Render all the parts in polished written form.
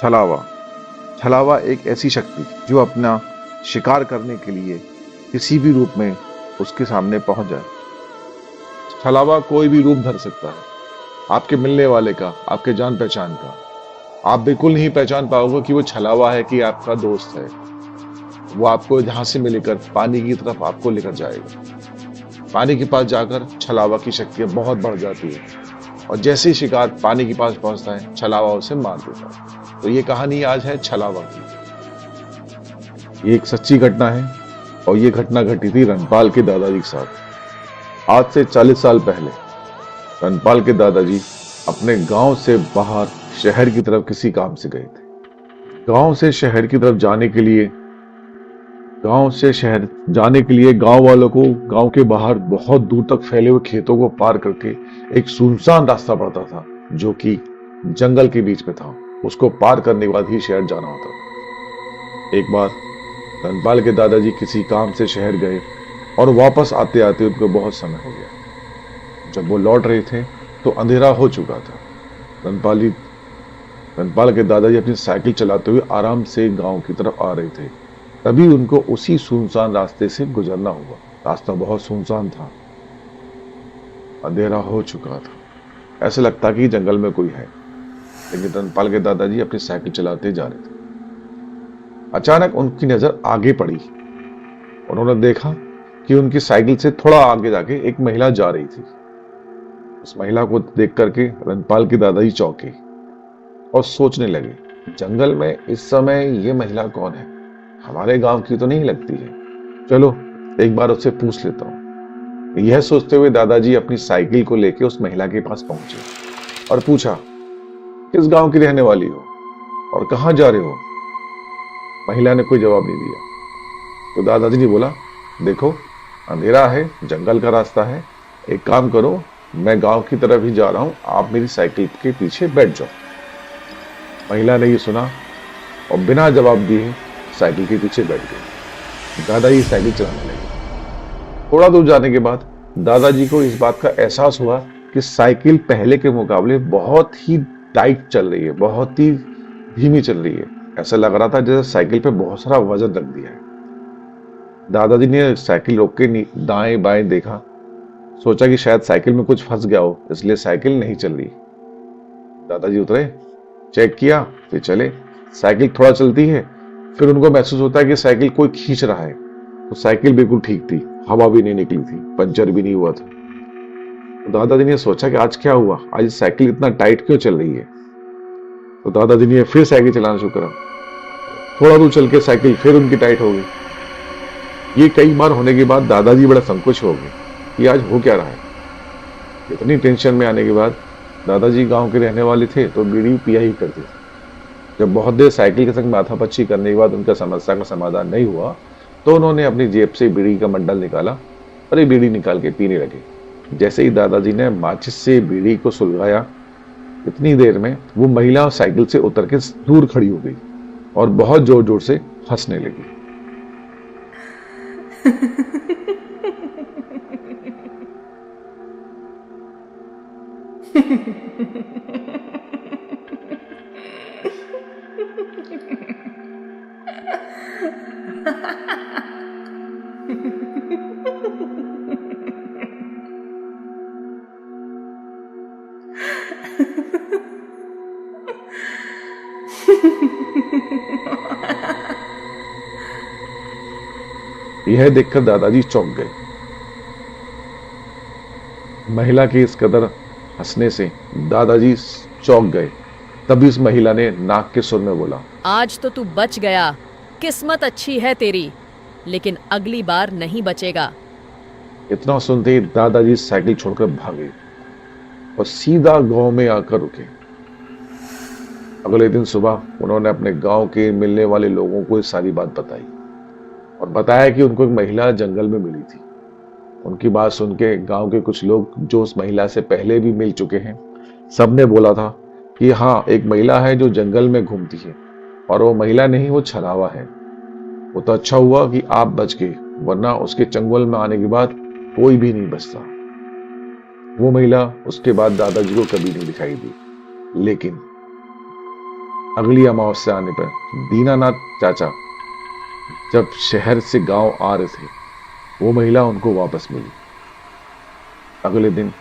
छलावा। छलावा एक ऐसी शक्ति जो अपना शिकार करने के लिए किसी भी रूप में उसके सामने पहुंच जाए। छलावा कोई भी रूप धर सकता है, आपके मिलने वाले का, आपके जान पहचान का। आप बिल्कुल नहीं पहचान पाओगे कि वो छलावा है कि आपका दोस्त है। वो आपको जहां से मिलकर पानी की तरफ आपको लेकर जाएगा। पानी के पास जाकर छलावा की शक्ति बहुत बढ़ जाती है और जैसे ही शिकार पानी के पास पहुंचता है, छलावा उसे मार देता है। तो ये कहानी आज है छलावा की। ये एक सच्ची घटना है और ये घटना घटी थी रणपाल के दादाजी के साथ। आज से 40 साल पहले रणपाल के दादाजी अपने गांव से बाहर शहर की तरफ किसी काम से गए थे। गांव से शहर की तरफ जाने के लिए गांव वालों को गांव के बाहर बहुत दूर तक फैले हुए खेतों को पार करके एक सुनसान रास्ता पड़ता था जो कि जंगल के बीच में था। उसको पार करने के बाद ही शहर जाना होता था। एक बार रणपाल के दादाजी किसी काम से शहर गए और वापस आते आते उनको बहुत समय हो गया। जब वो लौट रहे थे तो अंधेरा हो चुका था। रणपाल के दादाजी अपनी साइकिल चलाते हुए आराम से गांव की तरफ आ रहे थे। तभी उनको उसी सुनसान रास्ते से गुजरना हुआ। रास्ता बहुत सुनसान था, अंधेरा हो चुका था, ऐसा लगता कि जंगल में कोई है। लेकिन रणपाल के दादाजी अपनी साइकिल चलाते जा रहे थे। अचानक उनकी नजर आगे पड़ी। उन्होंने देखा कि उनकी साइकिल से थोड़ा आगे जाके एक महिला जा रही थी। उस महिला को देख करके रणपाल के दादाजी चौंके और सोचने लगे, जंगल में इस समय ये महिला कौन है? हमारे गांव की तो नहीं लगती है। चलो एक बार उससे पूछ लेता हूं। यह सोचते हुए दादाजी अपनी साइकिल को लेकर उस महिला के पास पहुंचे और पूछा, किस गांव की रहने वाली हो और कहां जा रहे हो? महिला ने कोई जवाब नहीं दिया। तो दादाजी ने बोला, देखो अंधेरा है, जंगल का रास्ता है, एक काम करो, मैं गांव की तरफ ही जा रहा हूं, आप मेरी साइकिल के पीछे बैठ जाओ। महिला ने ये सुना और बिना जवाब दिए साइकिल के पीछे बैठ गई। दादाजी साइकिल चलाने लगे। थोड़ा दूर जाने के बाद दादाजी को इस बात का एहसास हुआ कि साइकिल पहले के मुकाबले बहुत ही टाइट चल रही है, बहुत ही धीमी चल रही है। ऐसा लग रहा था जैसे साइकिल पे बहुत सारा वजन रख दिया है। दादाजी ने साइकिल रोक के दाएं बाएं देखा, सोचा कि शायद साइकिल में कुछ फंस गया हो, इसलिए साइकिल नहीं चल रही। दादाजी उतरे, चेक किया, फिर चले। साइकिल थोड़ा चलती है, फिर उनको महसूस होता है कि साइकिल कोई खींच रहा है। तो साइकिल बिल्कुल ठीक थी, हवा भी नहीं निकली थी, पंचर भी नहीं हुआ था। तो दादाजी ने सोचा कि आज क्या हुआ, आज साइकिल इतना टाइट क्यों चल रही है? तो दादाजी ने फिर साइकिल चलाना शुरू करा। थोड़ा दूर चल के साइकिल फिर उनकी टाइट हो गई। ये कई बार होने के बाद दादाजी बड़ा संकोच हो गए कि आज हो क्या रहा है। इतनी टेंशन में आने के बाद दादाजी गांव के रहने वाले थे तो बीड़ी पिया ही करते थे। जब बहुत देर साइकिल के संग माथापच्ची करने के बाद उनका समस्या का समाधान नहीं हुआ तो उन्होंने अपनी जेब से बीड़ी का बंडल निकाला और ये बीड़ी निकाल के पीने लगे। जैसे ही दादाजी ने माचिस से बीड़ी को सुलगाया, इतनी देर में वो महिला साइकिल से उतर के दूर खड़ी हो गई और बहुत जोर जोर से हंसने लगी। यह देखकर दादाजी चौंक गए। महिला के इस कदर हंसने से दादाजी चौंक गए। तभी उस महिला ने नाक के सुर में बोला, आज तो तू बच गया, किस्मत अच्छी है तेरी, लेकिन अगली बार नहीं बचेगा। इतना सुनते ही दादाजी साइकिल छोड़कर भागे और सीधा गांव में आकर रुके। अगले दिन सुबह उन्होंने अपने गांव के मिलने वाले लोगों को ये सारी बात बताई और बताया कि उनको एक महिला जंगल में मिली थी। उनकी बात सुन के गांव के कुछ लोग जो उस महिला से पहले भी मिल चुके हैं, सबने बोला था कि हाँ, एक महिला है जो जंगल में घूमती है और वो महिला नहीं, वो छलावा है। वो तो अच्छा हुआ कि आप बच गए, वरना उसके चंगुल में आने के बाद कोई भी नहीं बचता। वो महिला उसके बाद दादाजी को कभी नहीं दिखाई दी। लेकिन अगली अमावस्या आने पर दीनानाथ चाचा जब शहर से गांव आ रहे थे, वो महिला उनको वापस मिली। अगले दिन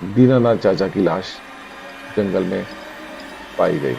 दीनानाथ चाचा की लाश जंगल में पाई गई।